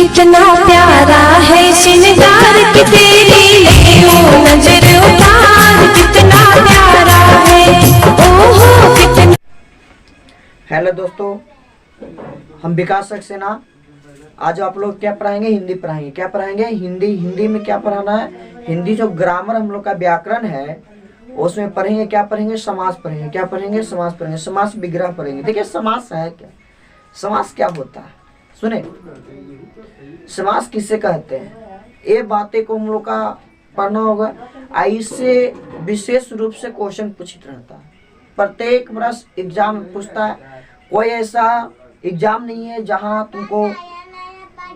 कितना प्यारा है श्रृंगार की तेरी ले नजर उतार, कितना प्यारा है ओहो कितना। हेलो दोस्तों, हम विकास सक्सेना। आज आप लोग क्या पढ़ाएंगे? हिंदी पढ़ाएंगे। क्या पढ़ाएंगे? हिंदी। हिंदी में क्या पढ़ाना है? हिंदी जो ग्रामर हम लोग का व्याकरण है उसमें पढ़ेंगे। क्या पढ़ेंगे? समास पढ़ेंगे। क्या पढ़ेंगे? समास पढ़ेंगे। समास विग्रह पढ़ेंगे। देखिए समास है क्या, समास क्या होता है सुने। समास किसे कहते हैं ये बातें को हम लोग का पढ़ना होगा। इससे विशेष रूप से क्वेश्चन पूछित रहता है, प्रत्येक वर्ष एग्जाम पूछता है। कोई ऐसा एग्जाम नहीं है जहां तुमको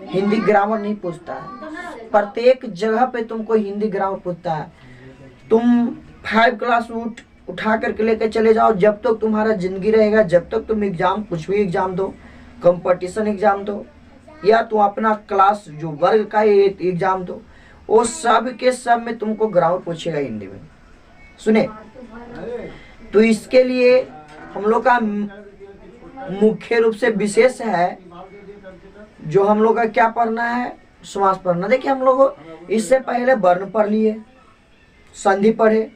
हिंदी ग्रामर नहीं पूछता है। प्रत्येक जगह पे तुमको हिंदी ग्रामर पूछता है। तुम 5 क्लास उठा करके लेकर चले जाओ, जब तक तुम्हारा जिंदगी रहेगा, जब तक तुम एग्जाम कुछ भी एग्जाम दो, कंपटीशन एग्जाम दो या तुम अपना क्लास जो वर्ग का एग्जाम दो, वो सब के सब में तुमको ग्रामर पूछेगा हिंदी में सुने। तो इसके लिए हम लोग का मुख्य रूप से विशेष है जो हम लोग का क्या पढ़ना है, समास पढ़ना। देखिए हम लोग इससे पहले वर्ण पढ़ लिए, संधि पढ़े,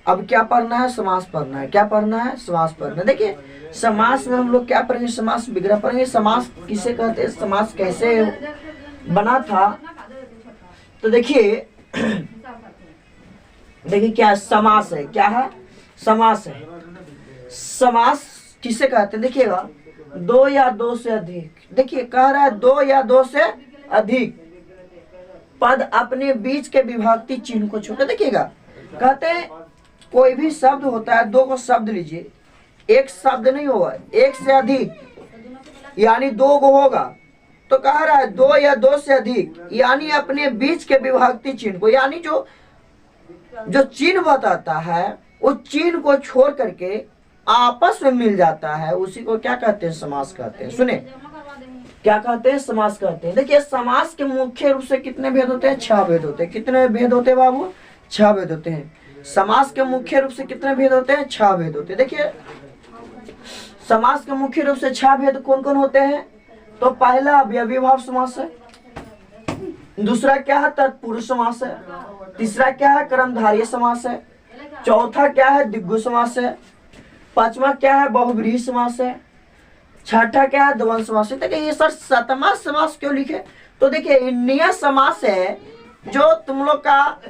अब क्या पढ़ना है? समास पढ़ना है। क्या पढ़ना है? समास पढ़ना है। देखिए समास में हम लोग क्या पढ़ेंगे? समास विग्रह पढ़ेंगे। समास किसे कहते हैं, समास कैसे बना था, तो देखिए देखिए क्या समास है, क्या है? समास है। समास किसे कहते हैं? देखिएगा, दो या दो से अधिक। देखिए कह रहा है दो या दो से अधिक पद अपने बीच के विभक्ति चिन्ह को छोड़। देखिएगा कहते हैं कोई भी शब्द होता है, दो को शब्द लीजिए, एक शब्द नहीं होगा, एक से अधिक यानी दो को होगा। तो कह रहा है दो या दो से अधिक यानी अपने बीच के विभक्ति चिन्ह को, यानी जो चिन्ह बताता है उस चिन्ह को छोड़ करके आपस में मिल जाता है, उसी को क्या कहते हैं? समास कहते हैं। सुने क्या कहते हैं? समास कहते हैं। देखिए समास के मुख्य रूप से कितने भेद होते हैं? 6 भेद होते हैं। कितने भेद होते हैं बाबू? 6 भेद होते हैं। समास के मुख्य रूप से कितने भेद होते हैं? 6 भेद होते हैं। देखिए समास के मुख्य रूप से 6 भेद कौन कौन होते हैं? तो पहला अवयवी भाव समास है, दूसरा क्या है? तत्पुरुष समास है, तीसरा क्या है? कर्मधारय समास है, चौथा क्या है? द्विगु समास है, पांचवा क्या है? बहुव्रीहि समास है, छठा क्या है? द्वंद्व समास है। देखिए ये सर 7वां समास क्यों लिखे? तो देखिए इंडिया समास है जो तुम लोग का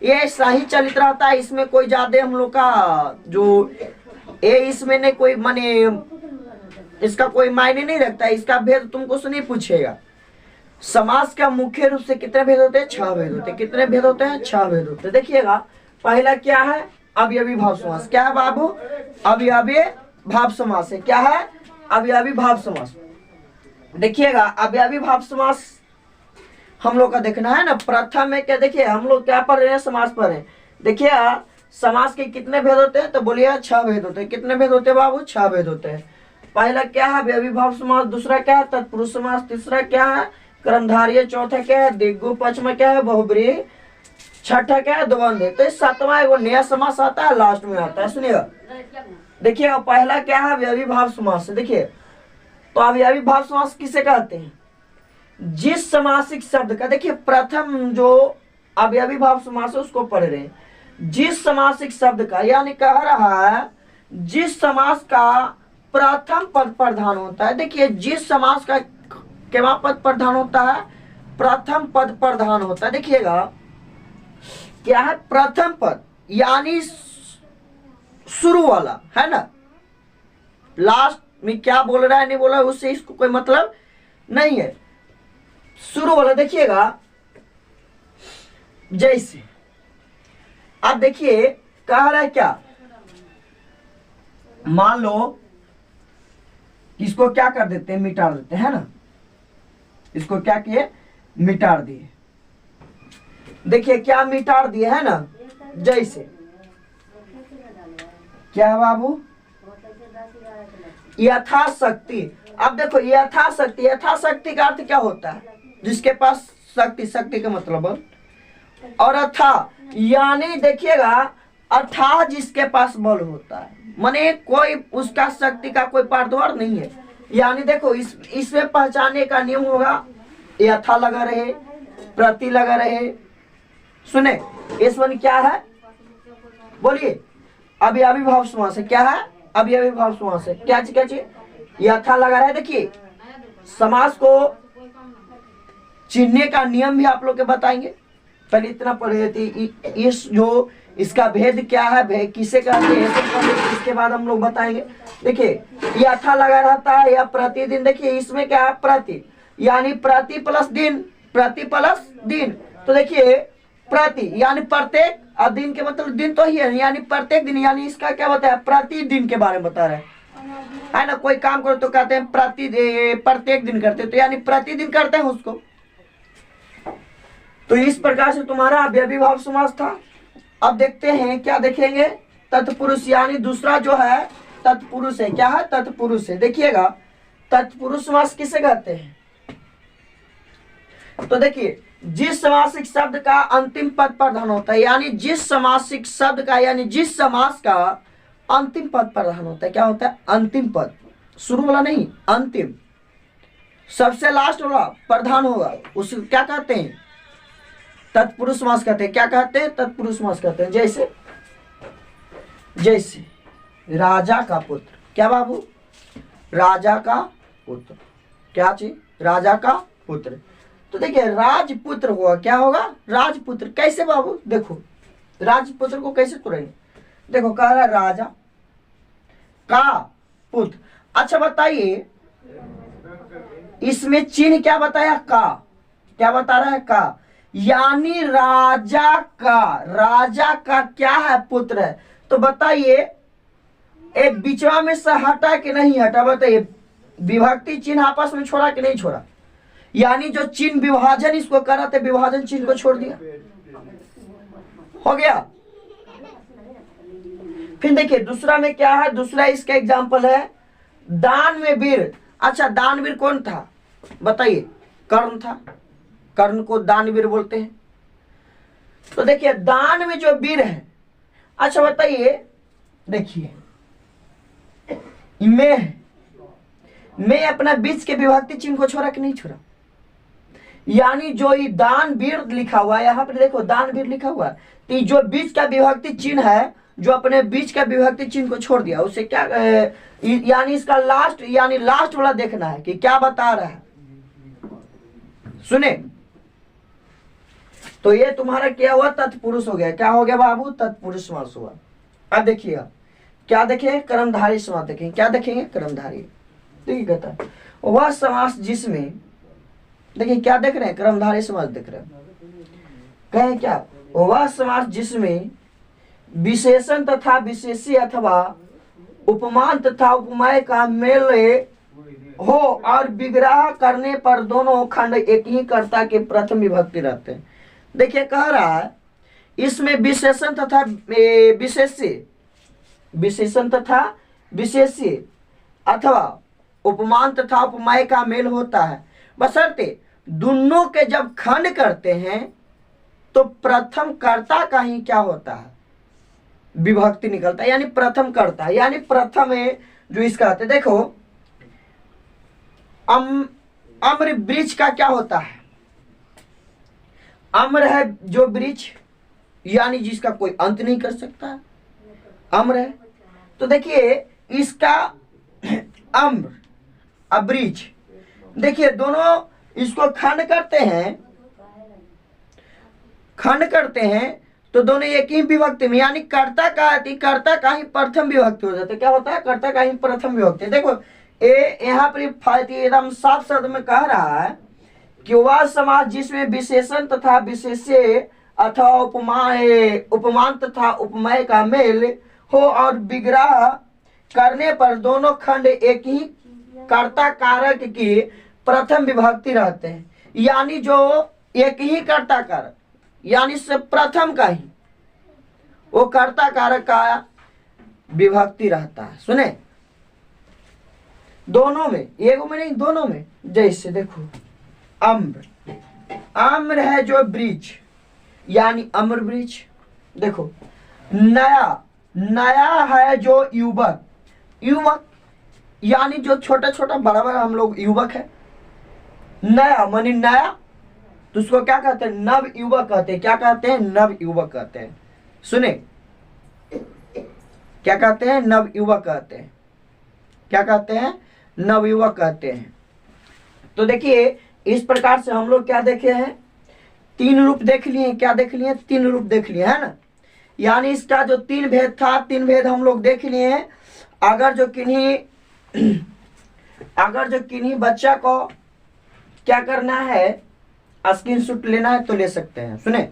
ये सही चलित रहता है, इसमें कोई ज्यादा हम लोग का जो ये इसमें नहीं कोई माने इसका कोई मायने नहीं रखता है, इसका भेद तुमको से नहीं पूछेगा। समास का मुख्य रूप से कितने भेद होते हैं? 6 भेद होते हैं। कितने भेद होते हैं? 6 भेद होते हैं। देखिएगा पहला क्या है? अवयवी भाव समास। क्या है बाबू? अवयवी भाव समास है। क्या है? अवयवी भाव समास। देखिएगा अवयवी भाव समास हम लोग का देखना है ना। प्रथम में क्या देखिए हम लोग क्या पढ़ रहे हैं? समास पढ़ रहे हैं। देखिए समास के कितने भेद होते हैं? तो बोलिए 6 भेद होते हैं। कितने भेद होते हैं बाबू? 6 भेद होते हैं। पहला क्या है? अवयवी भाव समास, दूसरा क्या है? तत्पुरुष समास, तीसरा क्या है? कर्मधारय, चौथा क्या है? द्विगु, पांचवा क्या है? बहुव्रीहि, छठा क्या है? द्वंद्व। तो 7वां एगो नया समास आता है, लास्ट में आता है। सुनिएगा देखिए पहला क्या है? अवयवी भाव समास। देखिए तो अवयवी भाव समास किसे कहते हैं? जिस समासिक शब्द का, देखिए प्रथम जो अवयवी भाव समास है उसको पढ़ रहे हैं। जिस समासिक शब्द का यानी कह रहा है जिस समास का प्रथम पद प्रधान होता है। देखिए जिस समास का क्या पद प्रधान होता है? प्रथम पद प्रधान होता है। देखिएगा क्या है? प्रथम पद यानी शुरू वाला है ना, लास्ट में क्या बोल रहा है नहीं बोल रहा है उससे इसको कोई मतलब नहीं है, शुरू वाला। देखिएगा जैसे अब देखिए कह रहा है क्या, मान लो इसको क्या कर देते हैं? मिटा देते हैं ना। इसको क्या किए? मिटा दिए। देखिए क्या मिटा दिए है ना। जैसे क्या है बाबू? यथाशक्ति। अब देखो यथाशक्ति, यथाशक्ति का अर्थ क्या होता है? जिसके पास शक्ति, शक्ति का मतलब और अथा यानी देखिएगा अथा जिसके पास बल होता है, माने कोई उसका शक्ति का कोई पार्श्व नहीं है। यानी देखो इसमें पहचानने का नियम होगा यथा लगा रहे, प्रति लगा रहे। सुने इस वन क्या है, बोलिए। अभी अभिभाव समास है, क्या है, अभी अभिभाव समास है। क्या चीज, क्या चीज, यथा लगा रहा है। देखिए समास को चिन्हने का नियम भी आप लोग के बताएंगे। पहले इतना पढ़े थे, इस जो इसका भेद क्या है, भेद किसे कहते हैं, इसके बाद हम लोग बताएंगे। देखिए यथा लगा रहता है या प्रतिदिन। देखिए इसमें क्या है, प्रति यानी प्रति प्लस दिन, प्रति प्लस दिन। तो देखिए प्रति यानी प्रत्येक, और दिन के मतलब दिन तो ही है, यानी प्रत्येक दिन, यानी इसका क्या बताया, प्रतिदिन के बारे में बता रहे है ना। कोई काम करो तो कहते हैं प्रत्येक दिन करते, तो यानी प्रतिदिन करते हैं उसको। तो इस प्रकार से तुम्हारा अव्ययीभाव समास था। अब देखते हैं क्या देखेंगे, तत्पुरुष, यानी दूसरा जो है तत्पुरुष है। क्या है, तत्पुरुष है। देखिएगा तत्पुरुष समास किसे कहते हैं, तो देखिए जिस समासिक शब्द का अंतिम पद प्रधान होता है, यानी जिस समासिक शब्द का, यानी जिस समास का अंतिम पद प्रधान होता है। क्या होता है, अंतिम पद, शुरू वाला नहीं, अंतिम, सबसे लास्ट वाला प्रधान होगा, उसको क्या कहते हैं, तत्पुरुष समास कहते हैं। क्या कहते हैं, तत्पुरुष समास कहते हैं। जैसे जैसे राजा का पुत्र, क्या बाबू, राजा का पुत्र, क्या चीज, राजा का पुत्र। तो देखिए राजपुत्र होगा, क्या होगा, राजपुत्र। कैसे बाबू, देखो राजपुत्र को कैसे तोड़ेंगे, देखो कह रहा है राजा का पुत्र। अच्छा बताइए इसमें चिन्ह क्या बताया, का, क्या बता रहा है, का, यानी राजा का क्या है, पुत्र है। तो बताइए एक बीचवा में से हटा कि नहीं हटा, बताइए विभक्ति चिन्ह आपस में छोड़ा कि नहीं छोड़ा, यानी जो चिन्ह विभाजन इसको करा था, विभाजन चिन्ह को छोड़ दिया, हो गया। फिर देखिए दूसरा में क्या है, दूसरा इसका एग्जांपल है दानवीर। अच्छा दानवीर कौन था, बताइए, कर्ण था, कर्ण को दानवीर बोलते हैं। तो देखिए दान में जो वीर है, अच्छा बताइए, देखिए मैं अपना बीच के विभक्ति चिन्ह को छोड़ा कि नहीं छोड़ा, यानी जो ये दान वीर लिखा हुआ है, यहाँ पर देखो दान वीर लिखा हुआ है, तो जो बीच का विभक्ति चिन्ह है, जो अपने बीच का विभक्ति चिन्ह को छोड़ दिया, उससे क्या यानी इसका लास्ट, यानी लास्ट वाला देखना है कि क्या बता रहा है। सुने तो ये तुम्हारा क्या हुआ, तत्पुरुष हो गया। क्या हो गया बाबू, तत्पुरुष समास हुआ। अब देखिएगा क्या देखेंगे, कर्मधारय समास देखेंगे। क्या देखेंगे, कर्मधारय। देखिए कहता है वह समास जिसमें, देखिए क्या देख रहे हैं, कर्मधारय समास देख रहे हैं। कहें क्या, वह समास जिसमें विशेषण तथा विशेषी अथवा उपमान तथा उपमेय का मेल हो और विग्रह करने पर दोनों खंड एक ही कर्ता के प्रथम विभक्ति रहते हैं। देखिए कह रहा है इसमें विशेषण तथा विशेष्य, विशेषण तथा विशेष्य अथवा उपमान तथा उपमेय का मेल होता है, बशर्ते दोनों के जब खंड करते हैं तो प्रथम कर्ता का ही क्या होता है, विभक्ति निकलता है, यानी प्रथम कर्ता, यानी प्रथम है जो इसका होता है। देखो अम्र वृक्ष का क्या होता है, अम्र है जो वृक्ष, यानी जिसका कोई अंत नहीं कर सकता, अम्र है। तो देखिए इसका अम्र अवृक्ष, देखिए दोनों इसको खंड करते हैं तो दोनों एक ही विभक्ति में, यानी कर्ता का ही प्रथम विभक्ति हो जाता है। क्या होता है, कर्ता का ही प्रथम विभक्ति। देखो यहाँ पर एकदम साफ शब्द में कह रहा है कि वह समास जिसमें विशेषण तथा विशेष्य अथवा उपमान तथा उपमेय का मेल हो और विग्रह करने पर दोनों खंड एक ही कर्ता कारक की प्रथम विभक्ति रहते हैं, यानी जो एक ही कर्ता कारक, यानी से प्रथम का ही वो कर्ता कारक का विभक्ति रहता है। सुने दोनों में, एक में नहीं दोनों में। जैसे देखो अम्र, अम्र है जो वृक्ष, यानी अम्र वृक्ष। देखो नया है जो युवक, यानी जो छोटा छोटा बड़ा बड़ा हम लोग युवक है, नया मानी नया, तो उसको क्या कहते हैं? नव युवक कहते हैं। क्या कहते हैं? नव युवक कहते हैं। सुने, क्या कहते हैं? नव युवक कहते हैं। क्या कहते हैं? नव युवक कहते हैं। तो देखिए इस प्रकार से हम लोग क्या देखे हैं? 3 रूप देख लिए। क्या देख लिए? 3 रूप देख लिए, है ना। यानी इसका जो 3 भेद था, 3 भेद हम लोग देख लिए हैं। अगर जो किन्हीं बच्चा को क्या करना है, स्क्रीनशॉट लेना है तो ले सकते हैं। सुने,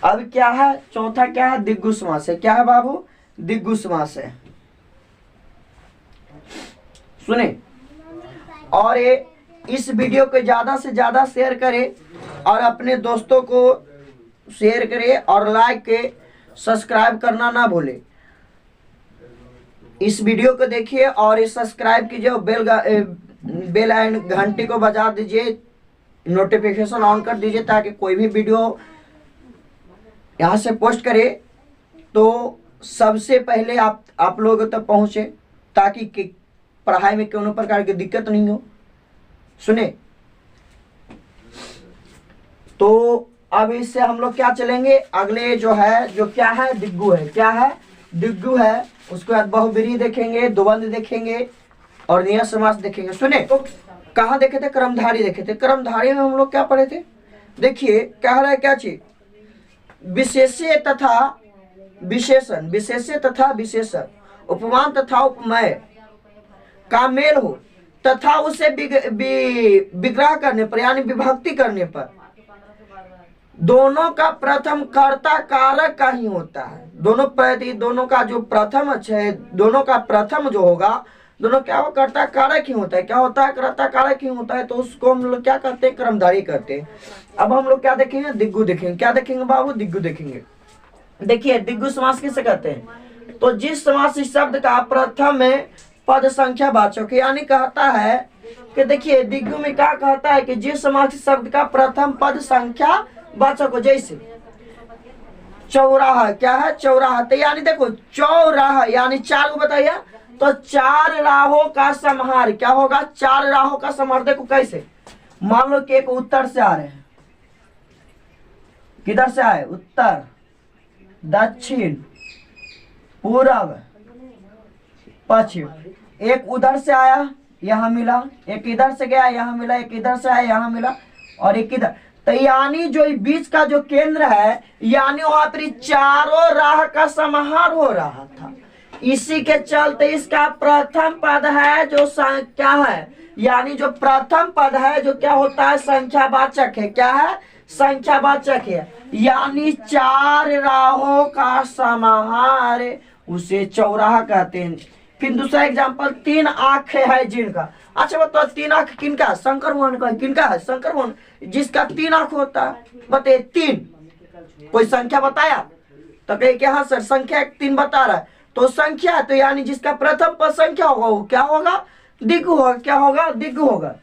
अब क्या है? चौथा क्या है? दिग्गु समास है। क्या है बाबू? दिग्गु समास है। सुने, और ये इस वीडियो को ज्यादा से ज्यादा शेयर करें और अपने दोस्तों को शेयर करें और लाइक के सब्सक्राइब करना ना भूले। इस वीडियो को देखिए और इस सब्सक्राइब कीजिए और बेल एंड घंटी को बजा दीजिए, नोटिफिकेशन ऑन कर दीजिए, ताकि कोई भी वीडियो यहाँ से पोस्ट करे तो सबसे पहले आप लोगों तक पहुँचे, ताकि पढ़ाई में कोनो प्रकार की दिक्कत नहीं हो। सुने, तो अब इससे हम लोग क्या चलेंगे? अगले जो है, जो क्या है? दिग्गु है। क्या है? दिग्गु है। उसके बाद बहुब्रीहि देखेंगे, द्वंद्व देखेंगे और नियत समास देखेंगे। सुने, तो कहाँ देखे थे? क्रमधारी देखे थे। क्रमधारी में हम लोग क्या पढ़े थे? देखिए कह रहा है क्या चीज? विशेष्य तथा विशेषण, विशेष्य तथा विशेषण, उपमान तथा उपमेय का मेल हो तथा उसे विग्रह करने पर यानी विभक्ति करने पर दोनों का प्रथम कर्ता कारक का ही होता है। दोनों का जो प्रथम है, दोनों का प्रथम जो होगा, दोनों क्या हो? कर्ता कारक ही होता है। क्या होता है? कर्ता कारक ही होता है। तो उसको हम लोग क्या करते हैं? क्रमधारी करते हैं। अब हम लोग क्या देखेंगे? दिग्गु देखेंगे। क्या देखेंगे बाबू? दिग्गु देखेंगे। देखिए दिग्गु समास किसे कहते हैं? तो जिस समास शब्द का प्रथम में पद संख्या वाचक, यानी कहता है कि देखिए दिग्गु में क्या कहता है कि जिस समास शब्द का प्रथम पद संख्या वाचक हो, जैसे चौराहा। क्या है? चौराहा। तो यानी देखो चौराहा यानी 4 को बताइए, तो 4 राहों का समाहार। क्या होगा? 4 राहों का समाहार। देखो कैसे, मान लो कि एक उत्तर से आ रहे हैं, किधर से आए? उत्तर, दक्षिण, पूर्व, पश्चिम। एक उधर से आया, यहाँ मिला, एक इधर से गया, यहाँ मिला, एक इधर से आया, यहाँ मिला, और एक इधर। तो यानी जो बीच का जो केंद्र है, यानी वहां पर 4 राह का समाहार हो रहा था। इसी के चलते इसका प्रथम पद है जो क्या है? यानी जो प्रथम पद है जो क्या होता है? संख्यावाचक है। क्या है? संख्यावाचक है। यानी 4 राहों का समाहार, उसे चौराहा कहते हैं। फिर दूसरा एग्जांपल, 3 आंखें है जिनका। अच्छा बताओ 3 आंख किनका? शंकर भगवान का। किनका है? शंकर भगवान, जिसका 3 आंख होता है। बताइए 3, कोई संख्या बताया? तो कहे कि हाँ सर संख्या 3 बता रहा है, तो संख्या, तो यानी जिसका प्रथम पद संख्या होगा वो क्या होगा? दिग्गु होगा। क्या होगा? दिग्गु होगा।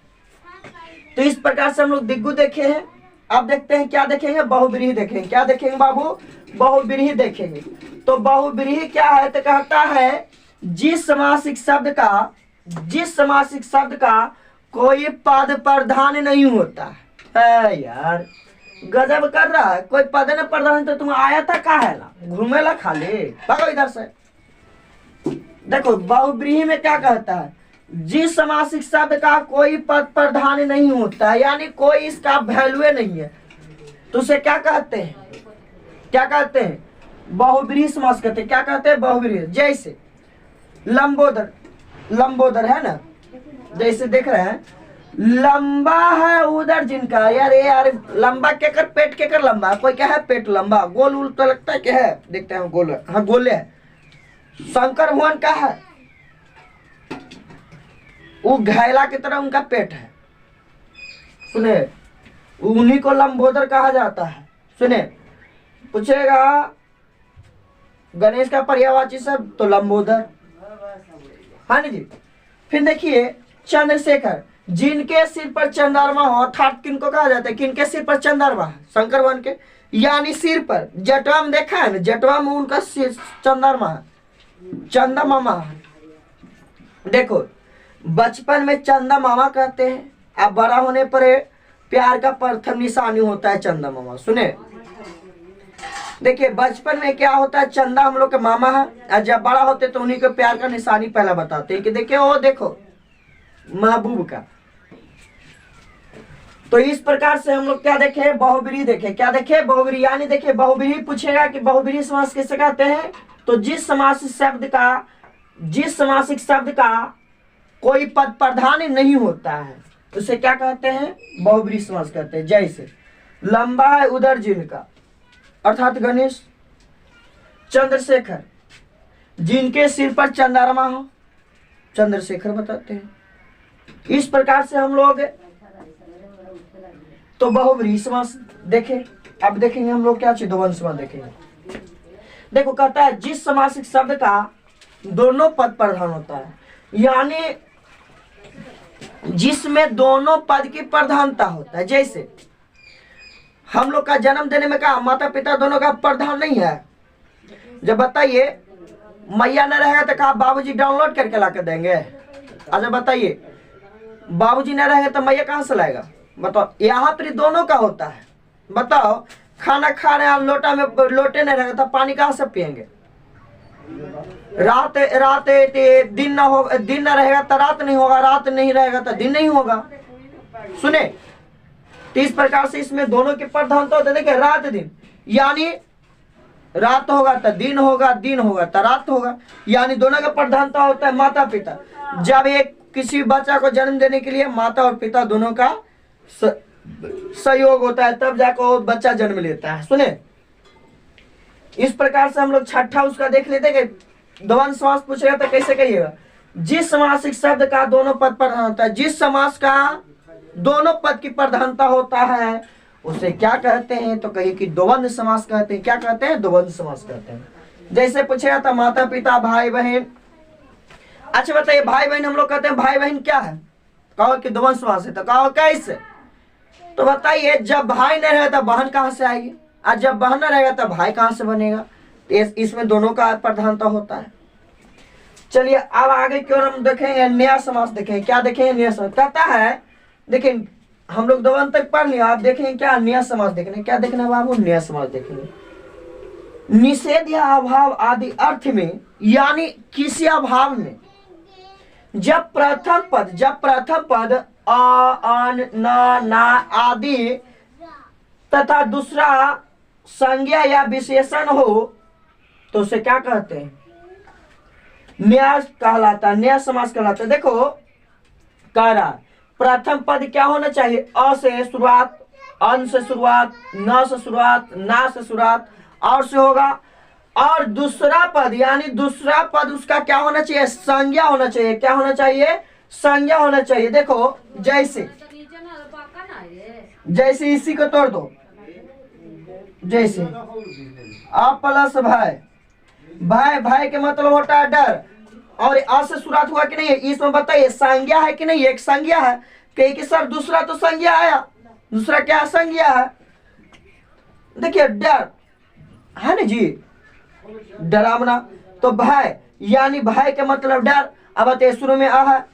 तो इस प्रकार से हम लोग दिग्गु देखे हैं। अब देखते हैं क्या देखेंगे? बहुब्रीहि देखेंगे। क्या देखेंगे बाबू? बहुब्रीहि देखेंगे। तो बहुब्रीहि क्या है? तो कहता है जिस समासिक शब्द का कोई पद प्रधान नहीं होता है। यार गजब कर रहा है, कोई पद न प्रधान, तो तुम आया था का है ना? घूमे ला खाली, भागो इधर से। देखो बहुब्रीहि में क्या कहता है? जिस समासिक शब्द का कोई पद प्रधान नहीं होता है, यानी कोई इसका वैल्यू नहीं है, तो उसे क्या कहते हैं? क्या कहते हैं? बहुब्रीहि समास कहते हैं। क्या कहते हैं? बहुब्रीहि। जैसे लंबोदर, लंबोदर है ना, जैसे देख रहे हैं लंबा है उधर जिनका। यार लंबा के कर, पेट के कर लंबा, कोई क्या है? पेट लंबा। गोल उल तो लगता है क्या है? देखते हैं गोल, हाँ गोले है। शंकर भगवान का है, वो घैला की तरह उनका पेट है। सुने, उन्हीं को लंबोदर कहा जाता है। सुने, पूछेगा गणेश का पर्यायवाची शब्द तो लंबोदर, हाँ जी। फिर देखिए चंद्रशेखर, जिनके सिर पर चंद्रमा हो, अर्थात किनको कहा जाता है? किनके सिर पर चंद्रमा है? शंकर भगवान के, यानी सिर पर। जटवा में देखा है ना, जटवा में उनका चंद्रमा है, चंद्रमा है। देखो बचपन में चंदा मामा कहते हैं, अब बड़ा होने पर ये प्यार का प्रथम निशानी होता है चंदा मामा। सुने, देखिए बचपन में क्या होता है, चंदा हम लोग के मामा है, और जब बड़ा होते तो उन्हीं को प्यार का निशानी पहला बताते हैं कि देखिए वो देखो महबूब का। तो इस प्रकार से हम लोग क्या देखे, बहुब्रीहि देखे। क्या देखे, बहुब्रीहि। यानी देखिए बहुब्रीहि पूछेगा कि बहुब्रीहि समास किसे कहते हैं, तो जिस समासिक शब्द का कोई पद प्रधान नहीं होता है उसे क्या कहते हैं, बहुब्रीहि समास कहते हैं। जैसे लंबा है उदर जिनका, अर्थात गणेश, चंद्रशेखर, जिनके सिर पर चंद्रमा हो, चंद्रशेखर बताते हैं। इस प्रकार से हम लोग तो बहुब्रीहि समास देखे। अब देखेंगे हम लोग क्या चीज, द्वंद्व समास देखेंगे। देखो कहता है जिस समासिक शब्द का दोनों पद प्रधान होता है, यानी जिसमें दोनों पद की प्रधानता होता है। जैसे हम लोग का जन्म देने में कहा माता पिता दोनों का प्रधान नहीं है। जब बताइए मैया न रहेगा तो कहा बाबूजी डाउनलोड करके ला कर देंगे। अच्छा बताइए बाबूजी न रहेगा तो मैया कहाँ से लाएगा, बताओ। यहाँ पर दोनों का होता है। बताओ खाना खा रहे हैं लोटा में, लोटे नहीं रहेगा तो पानी कहाँ से पियेंगे। रात दिन ना हो, दिन ना रहेगा तो रात नहीं होगा, रात नहीं रहेगा तो दिन नहीं होगा। सुने, तो इस प्रकार से इसमें दोनों के प्रधानता होता है। देखिए रात दिन, यानी रात होगा तो दिन होगा, दिन होगा तो रात होगा, यानी दोनों का प्रधानता होता है माता पिता। जब एक किसी बच्चा को जन्म देने के लिए माता और पिता दोनों का सहयोग होता है, तब जाकर वो बच्चा जन्म लेता है। सुने, इस प्रकार से हम लोग छठा उसका देख लेते हैं कि द्वंद्व समास पूछेगा तो कैसे कहिएगा, जिस समासिक शब्द का दोनों पद प्रधान होता है, जिस समास का दोनों पद की प्रधानता होता है उसे क्या कहते हैं, तो कहिए कि द्वंद्व समास कहते हैं। क्या कहते हैं, द्वंद्व समास कहते हैं। जैसे पूछेगा था माता पिता भाई बहन। अच्छा बताइए भाई बहन हम लोग कहते हैं भाई बहन क्या है, कहो कि द्वंद्व समास है, तो कहो कैसे, तो बताइए जब भाई नहीं रहेगा तो बहन कहाँ से आएगी, और जब बहन न रहेगा तो भाई कहाँ से बनेगा। इसमें दोनों का प्रधानता होता है। चलिए अब आगे की ओर हम देखेंगे नया समास देखेंगे। क्या देखेंगे, नया समास कहता है। देखिए हम लोग द्वंद्व तक पढ़ लिया, आप देखेंगे क्या नया समास देखने। क्या देखना है बाबू, नया समास देखेंगे। निषेध या अभाव आदि अर्थ में, यानी किसी अभाव में जब प्रथम पद अ अन न ना आदि तथा दूसरा संज्ञा या विशेषण हो तो उसे क्या कहते हैं, न्यास कहलाता है, न्यास समास कहलाता है। देखो कह रहा प्रथम पद क्या होना चाहिए, अ से शुरुआत, अन से शुरुआत, न से शुरुआत, ना से शुरुआत, और से होगा। और दूसरा पद यानी दूसरा पद उसका क्या होना चाहिए, संज्ञा होना चाहिए। क्या होना चाहिए, संज्ञा होना चाहिए। देखो जैसे इसी को तोड़ दो, जैसे आ प्लस भाई, भाई के मतलब होता है डर, और आ से शुरुआत हुआ कि नहीं है, इसमें बताइए संज्ञा है कि नहीं, एक संज्ञा है। कहीं कि सर दूसरा तो संज्ञा आया, दूसरा क्या संज्ञा है, देखिए डर है ना जी, डरावना। तो भाई यानी भाई के मतलब डर। अब बताइए शुरू में आ है,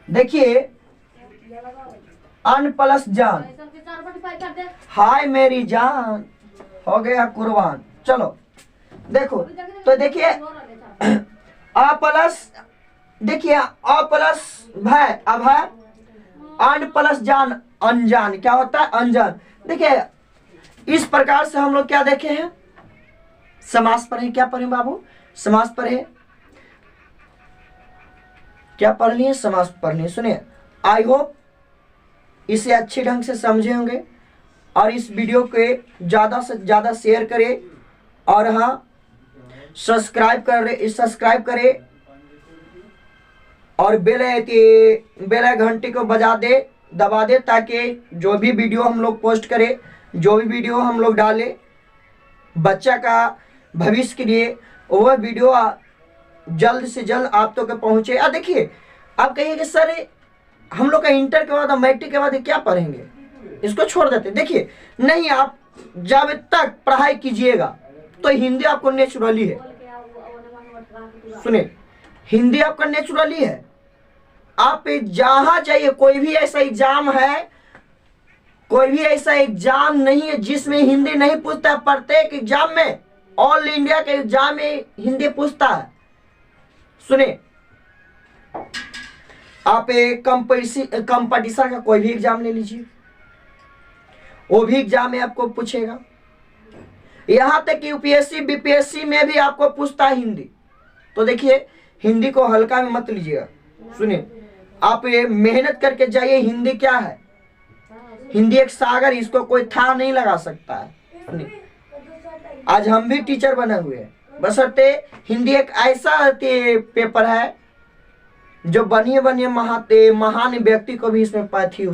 देखिए अन प्लस जान, हाय मेरी जान, हो गया कुर्बान। चलो देखो तो देखिए अ प्लस, देखिए अ प्लस भय, अब है अन प्लस जान, अनजान। क्या होता है, अनजान। देखिए इस प्रकार से हम लोग क्या देखे हैं, समास पढ़े। क्या पढ़े बाबू, समास पढ़े। क्या पढ़ लिए, समास पढ़ लिए। सुनिए, आई होप इसे अच्छे ढंग से समझे होंगे, और इस वीडियो को ज़्यादा से ज़्यादा शेयर करें, और हाँ सब्सक्राइब करें, और बेल घंटी को दबा दे, ताकि जो भी वीडियो हम लोग पोस्ट करें, जो भी वीडियो हम लोग डालें बच्चा का भविष्य के लिए, वह वीडियो जल्द से जल्द आप तक पहुँचे। देखिए आप कहिए कि सर हम लोग का इंटर के बाद मैट्रिक के बाद क्या पढ़ेंगे, इसको छोड़ देते। देखिए नहीं, आप जब तक पढ़ाई कीजिएगा तो हिंदी आपको नेचुरली है। सुने, हिंदी आपका नेचुरली है। आप जहां जाइए, कोई भी ऐसा एग्जाम है, कोई भी ऐसा एग्जाम नहीं है जिसमें हिंदी नहीं पूछता है। प्रत्येक एग्जाम में, ऑल इंडिया के एग्जाम में हिंदी पूछता है। सुने, आप कंपटीशन का कोई भी एग्जाम ले लीजिए, वो भी एग्जाम में आपको पूछेगा। यहां तक कि यूपीएससी बीपीएससी में भी आपको पूछता है हिंदी। तो देखिए, हिंदी को हल्का में मत लीजिएगा। सुनिए, आप ये मेहनत करके जाइए। हिंदी क्या है? हिंदी एक सागर, इसको कोई था नहीं लगा सकता है। सुनिए, आज हम भी टीचर बने हुए हैं, बशर्ते हिंदी एक ऐसा पेपर है जो बनिए महान व्यक्ति को भी इसमें पाथी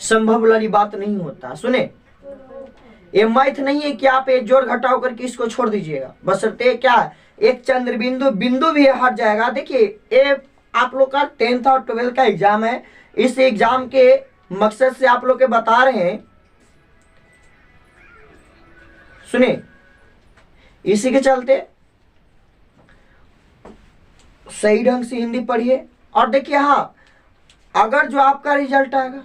संभव वाली बात नहीं होता। सुने, ये मैथ नहीं है कि आप ये जोड़ घटाव करके इसको छोड़ दीजिएगा। बशर्ते क्या है, एक चंद्र बिंदु भी हट जाएगा। देखिए, ये आप लोग का 10th और 12th का एग्जाम है। इस एग्जाम के मकसद से आप लोग के बता रहे हैं। सुनिए, इसी के चलते सही ढंग से हिंदी पढ़िए। और देखिए, हाँ, अगर जो आपका रिजल्ट आएगा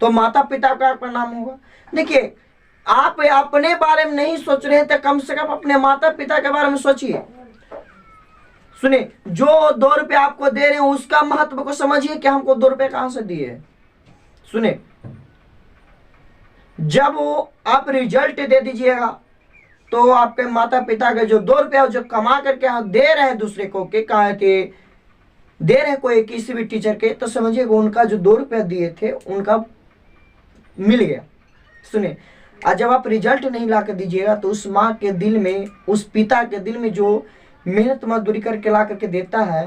तो माता पिता का आपका नाम होगा। देखिए, आप अपने बारे में नहीं सोच रहे हैं तो कम से कम अपने माता पिता के बारे में सोचिए। सुनिए, जो 2 रुपये आपको दे रहे हैं उसका महत्व को समझिए कि हमको 2 रुपये कहां से दिए। सुनिए, जब वो आप रिजल्ट दे दीजिएगा तो आपके माता पिता के जो 2 रुपया जो कमा करके दे रहे हैं दूसरे को के कहा थे, दे रहे हैं कोई किसी भी टीचर के, तो समझिएगा उनका जो 2 रुपया दिए थे उनका मिल गया। सुनिए, और जब आप रिजल्ट नहीं ला कर दीजिएगा तो उस माँ के दिल में, उस पिता के दिल में जो मेहनत मजदूरी करके ला करके देता है,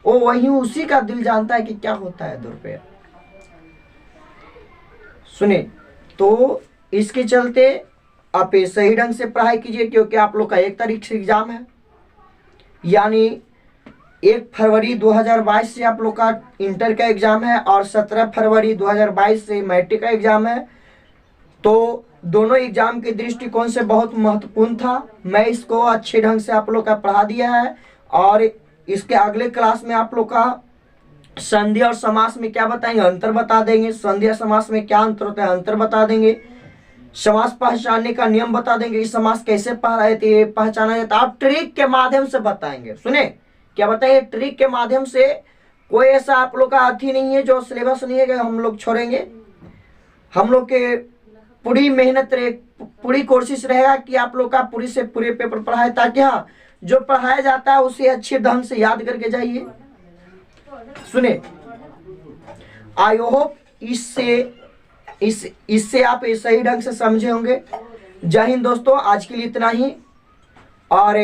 वो वही उसी का दिल जानता है कि क्या होता है 2 रुपया। सुने, तो इसके चलते आप सही ढंग से पढ़ाई कीजिए, क्योंकि आप लोग का 1 तारीख से एग्जाम है, यानी 1 फरवरी 2022 से आप लोग का इंटर का एग्जाम है और 17 फरवरी 2022 से मैट्रिक का एग्जाम है। तो दोनों एग्जाम के दृष्टिकोण से बहुत महत्वपूर्ण था। मैं इसको अच्छे ढंग से आप लोग का पढ़ा दिया है और इसके अगले क्लास में आप लोग का संधि और समास में क्या बताएंगे, अंतर बता देंगे। संधि और समास में क्या अंतर होता है, अंतर बता देंगे। समास पहचानने का नियम बता देंगे, इस समास कैसे पहचाना जाता है। आप ट्रिक के माध्यम से बताएंगे। सुने, क्या बताएंगे, ट्रिक के माध्यम से। कोई ऐसा आप लोग का अथी नहीं है जो सिलेबस नहीं है कि हम लोग छोड़ेंगे। हम लोग के पूरी मेहनत पूरी कोशिश रहेगा कि आप लोग का पूरी से पूरे पेपर पढ़ाए, ताकि हाँ, जो पढ़ाया जाता है उसे अच्छे ढंग से याद करके जाइए। सुने, आई होप इससे आप सही ढंग से समझे होंगे। जय हिंद दोस्तों, आज के लिए इतना ही। और